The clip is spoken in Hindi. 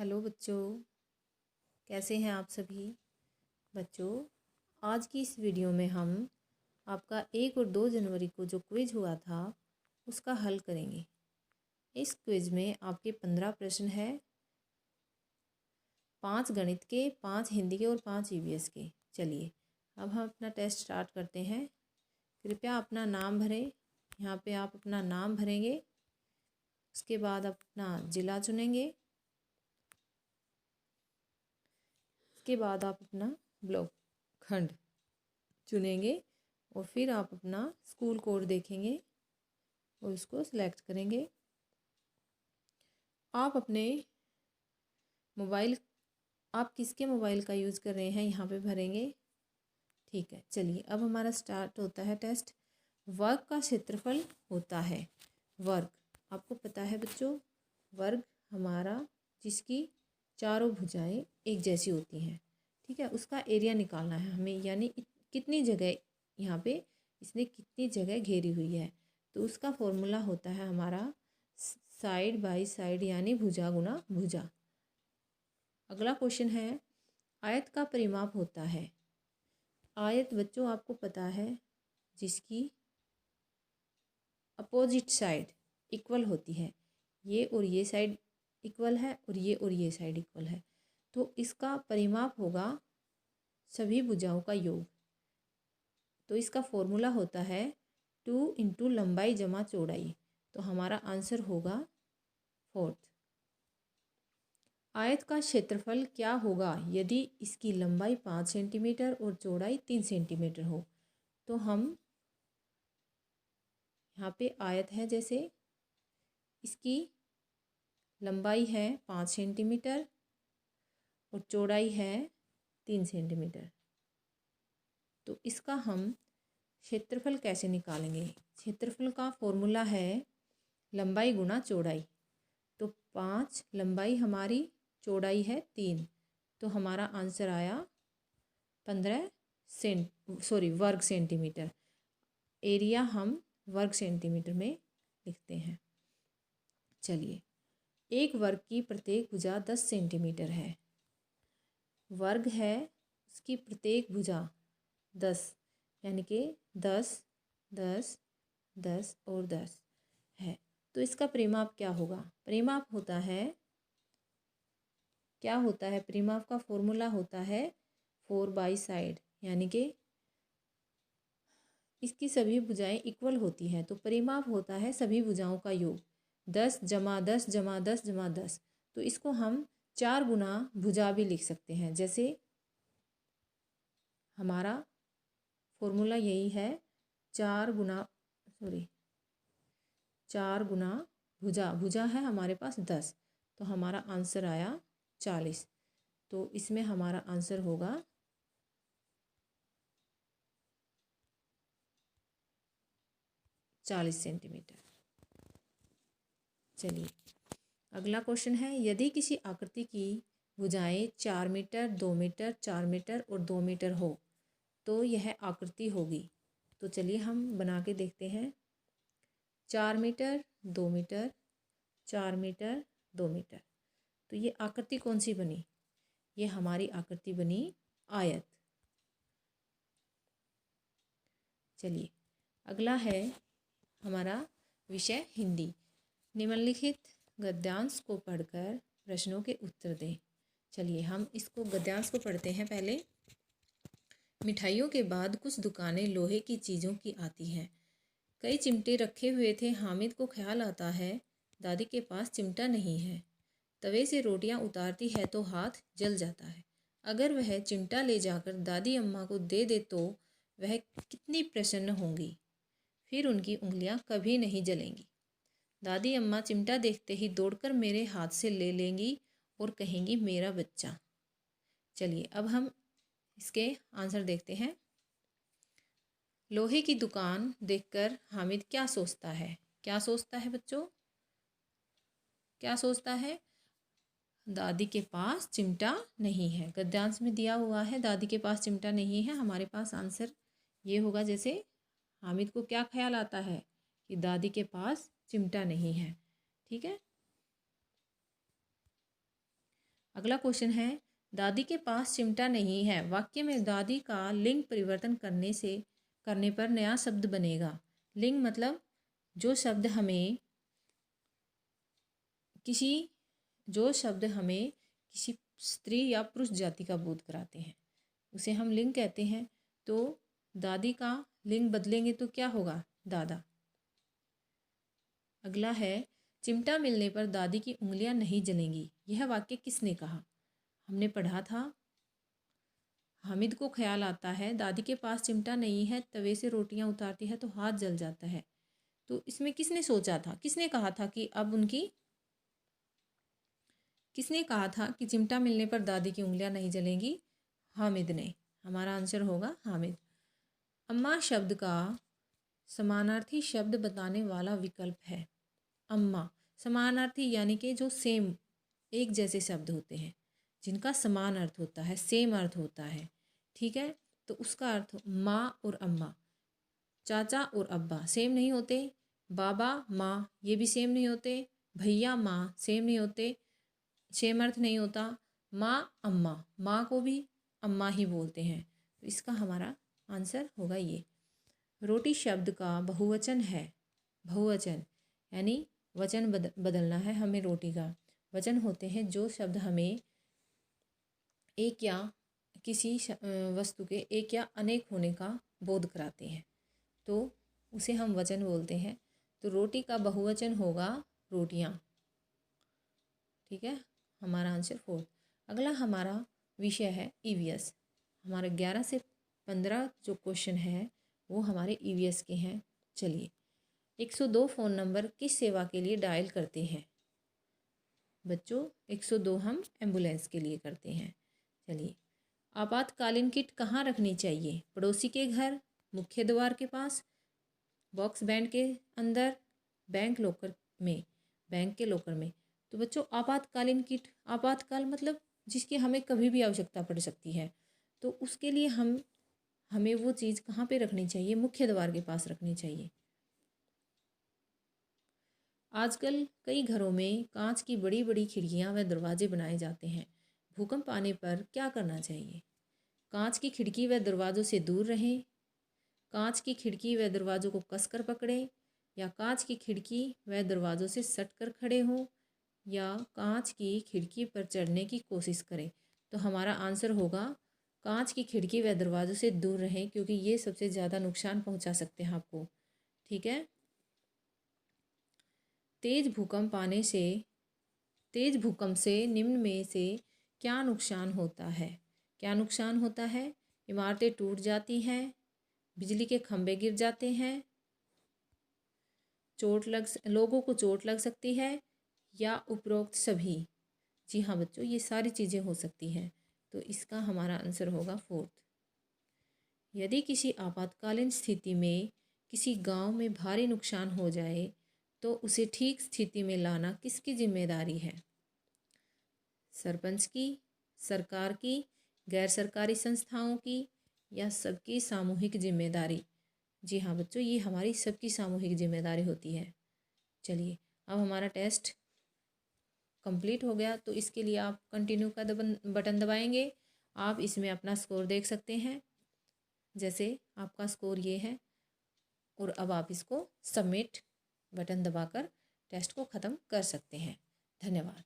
हेलो बच्चों, कैसे हैं आप सभी बच्चों। आज की इस वीडियो में हम आपका 1 और 2 जनवरी को जो क्विज हुआ था उसका हल करेंगे। इस क्विज में आपके 15 प्रश्न है, 5 गणित के, 5 हिंदी के और 5 ईवीएस के। चलिए अब हम अपना टेस्ट स्टार्ट करते हैं। कृपया अपना नाम भरें। यहाँ पे आप अपना नाम भरेंगे, उसके बाद अपना ज़िला चुनेंगे, उसके बाद आप अपना ब्लॉक खंड चुनेंगे और फिर आप अपना स्कूल कोड देखेंगे और उसको सिलेक्ट करेंगे। आप अपने मोबाइल, आप किसके मोबाइल का यूज़ कर रहे हैं यहाँ पे भरेंगे। ठीक है, चलिए अब हमारा स्टार्ट होता है टेस्ट। वर्ग का क्षेत्रफल होता है, वर्ग आपको पता है बच्चों, वर्ग हमारा जिसकी चारों भुजाएं एक जैसी होती हैं, ठीक है, उसका एरिया निकालना है हमें, यानी कितनी जगह यहाँ पे इसने कितनी जगह घेरी हुई है। तो उसका फॉर्मूला होता है हमारा साइड बाय साइड यानी भुजा गुना भुजा। अगला क्वेश्चन है, आयत का परिमाप होता है। आयत बच्चों आपको पता है जिसकी अपोजिट साइड इक्वल होती है, ये और ये साइड इक्वल है और ये साइड इक्वल है, तो इसका परिमाप होगा सभी भुजाओं का योग। तो इसका फॉर्मूला होता है 2 इंटू लंबाई जमा चौड़ाई, तो हमारा आंसर होगा 4। आयत का क्षेत्रफल क्या होगा यदि इसकी लंबाई 5 सेंटीमीटर और चौड़ाई 3 सेंटीमीटर हो। तो हम यहाँ पे आयत है, जैसे इसकी लंबाई है 5 सेंटीमीटर और चौड़ाई है 3 सेंटीमीटर, तो इसका हम क्षेत्रफल कैसे निकालेंगे। क्षेत्रफल का फॉर्मूला है लंबाई गुना चौड़ाई, तो 5 लंबाई हमारी, चौड़ाई है 3, तो हमारा आंसर आया 15 वर्ग सेंटीमीटर। एरिया हम वर्ग सेंटीमीटर में लिखते हैं। चलिए, एक वर्ग की प्रत्येक भुजा 10 सेंटीमीटर है। वर्ग है, उसकी प्रत्येक भुजा 10 यानी कि 10 10 10 और 10 है, तो इसका परिमाप क्या होगा। परिमाप होता है, क्या होता है, परिमाप का फॉर्मूला होता है 4 बाई साइड, यानी कि इसकी सभी भुजाएं इक्वल होती हैं, तो परिमाप होता है सभी भुजाओं का योग, 10 जमा 10 जमा 10 जमा 10। तो इसको हम 4 गुना भुजा भी लिख सकते हैं, जैसे हमारा फॉर्मूला यही है 4 गुना भुजा, भुजा है हमारे पास 10, तो हमारा आंसर आया 40। तो इसमें हमारा आंसर होगा 40 सेंटीमीटर। चलिए अगला क्वेश्चन है, यदि किसी आकृति की भुजाएं 4 मीटर 2 मीटर 4 मीटर और 2 मीटर हो तो यह आकृति होगी। तो चलिए हम बना के देखते हैं। 4 मीटर 2 मीटर 4 मीटर 2 मीटर, तो ये आकृति कौन सी बनी, ये हमारी आकृति बनी आयत। चलिए अगला है हमारा विषय हिंदी। निम्नलिखित गद्यांश को पढ़कर प्रश्नों के उत्तर दें। चलिए हम इसको गद्यांश को पढ़ते हैं पहले। मिठाइयों के बाद कुछ दुकानें लोहे की चीज़ों की आती हैं। कई चिमटे रखे हुए थे, हामिद को ख्याल आता है दादी के पास चिमटा नहीं है। तवे से रोटियां उतारती है तो हाथ जल जाता है। अगर वह चिमटा ले जाकर दादी अम्मा को दे दे तो वह कितनी प्रसन्न होंगी, फिर उनकी उंगलियां कभी नहीं जलेंगी। दादी अम्मा चिमटा देखते ही दौड़कर मेरे हाथ से ले लेंगी और कहेंगी मेरा बच्चा। चलिए अब हम इसके आंसर देखते हैं। लोहे की दुकान देखकर हामिद क्या सोचता है, क्या सोचता है बच्चों, क्या सोचता है, दादी के पास चिमटा नहीं है। गद्यांश में दिया हुआ है दादी के पास चिमटा नहीं है, हमारे पास आंसर ये होगा, जैसे हामिद को क्या ख्याल आता है कि दादी के पास चिमटा नहीं है। ठीक है, अगला क्वेश्चन है, दादी के पास चिमटा नहीं है। वाक्य में दादी का लिंग परिवर्तन करने पर नया शब्द बनेगा। लिंग मतलब जो शब्द हमें किसी स्त्री या पुरुष जाति का बोध कराते हैं उसे हम लिंग कहते हैं। तो दादी का लिंग बदलेंगे तो क्या होगा? दादा। अगला है, चिमटा मिलने पर दादी की उंगलियां नहीं जलेंगी। यह वाक्य किसने कहा? हमने पढ़ा था, हामिद को ख्याल आता है दादी के पास चिमटा नहीं है, तवे से रोटियां उतारती है तो हाथ जल जाता है। तो इसमें किसने सोचा था, किसने कहा था कि चिमटा मिलने पर दादी की उंगलियां नहीं जलेंगी? हामिद ने। हमारा आंसर होगा हामिद। अम्मा शब्द का समानार्थी शब्द बताने वाला विकल्प है। अम्मा समानार्थी यानी कि जो सेम एक जैसे शब्द होते हैं जिनका समान अर्थ होता है, सेम अर्थ होता है। ठीक है, तो उसका अर्थ माँ और अम्मा। चाचा और अब्बा सेम नहीं होते, बाबा माँ ये भी सेम नहीं होते, भैया माँ सेम नहीं होते, सेम अर्थ नहीं होता। माँ अम्मा, माँ को भी अम्मा ही बोलते हैं। तो इसका हमारा आंसर होगा ये। रोटी शब्द का बहुवचन है। बहुवचन यानी वचन बदलना है हमें। रोटी का वचन होते हैं जो शब्द हमें एक या किसी वस्तु के एक या अनेक होने का बोध कराते हैं, तो उसे हम वचन बोलते हैं। तो रोटी का बहुवचन होगा रोटियां। ठीक है, हमारा आंसर 4। अगला हमारा विषय है ईवीएस। हमारे 11 से 15 जो क्वेश्चन है वो हमारे ईवीएस के हैं। चलिए, 102 फ़ोन नंबर किस सेवा के लिए डायल करते हैं? बच्चों 102 हम एम्बुलेंस के लिए करते हैं। चलिए, आपातकालीन किट कहाँ रखनी चाहिए? पड़ोसी के घर, मुख्य द्वार के पास, बॉक्स बैंड के अंदर, बैंक के लॉकर में। तो बच्चों आपातकालीन किट, आपातकाल मतलब जिसकी हमें कभी भी आवश्यकता पड़ सकती है, तो उसके लिए हमें वो चीज़ कहाँ पे रखनी चाहिए? मुख्य द्वार के पास रखनी चाहिए। आजकल कई घरों में कांच की बड़ी बड़ी खिड़कियां व दरवाजे बनाए जाते हैं। भूकंप आने पर क्या करना चाहिए? कांच की खिड़की व दरवाज़ों से दूर रहें, कांच की खिड़की व दरवाज़ों को कसकर पकड़ें, या कांच की खिड़की व दरवाज़ों से सटकर खड़े हों, या कांच की खिड़की पर चढ़ने की कोशिश करें। तो हमारा आंसर होगा कांच की खिड़की व दरवाज़ों से दूर रहें, क्योंकि ये सबसे ज़्यादा नुकसान पहुंचा सकते हैं आपको। ठीक है, तेज भूकंप से निम्न में से क्या नुकसान होता है? क्या नुकसान होता है? इमारतें टूट जाती हैं, बिजली के खंभे गिर जाते हैं, लोगों को चोट लग सकती है, या उपरोक्त सभी। जी हाँ बच्चों, ये सारी चीज़ें हो सकती हैं। तो इसका हमारा आंसर होगा 4। यदि किसी आपातकालीन स्थिति में किसी गांव में भारी नुकसान हो जाए तो उसे ठीक स्थिति में लाना किसकी जिम्मेदारी है? सरपंच की, सरकार की, गैर सरकारी संस्थाओं की, या सबकी सामूहिक जिम्मेदारी? जी हाँ बच्चों, ये हमारी सबकी सामूहिक जिम्मेदारी होती है। चलिए, अब हमारा टेस्ट कंप्लीट हो गया, तो इसके लिए आप कंटिन्यू का बटन दबाएंगे। आप इसमें अपना स्कोर देख सकते हैं। जैसे आपका स्कोर ये है, और अब आप इसको सबमिट बटन दबाकर टेस्ट को ख़त्म कर सकते हैं। धन्यवाद।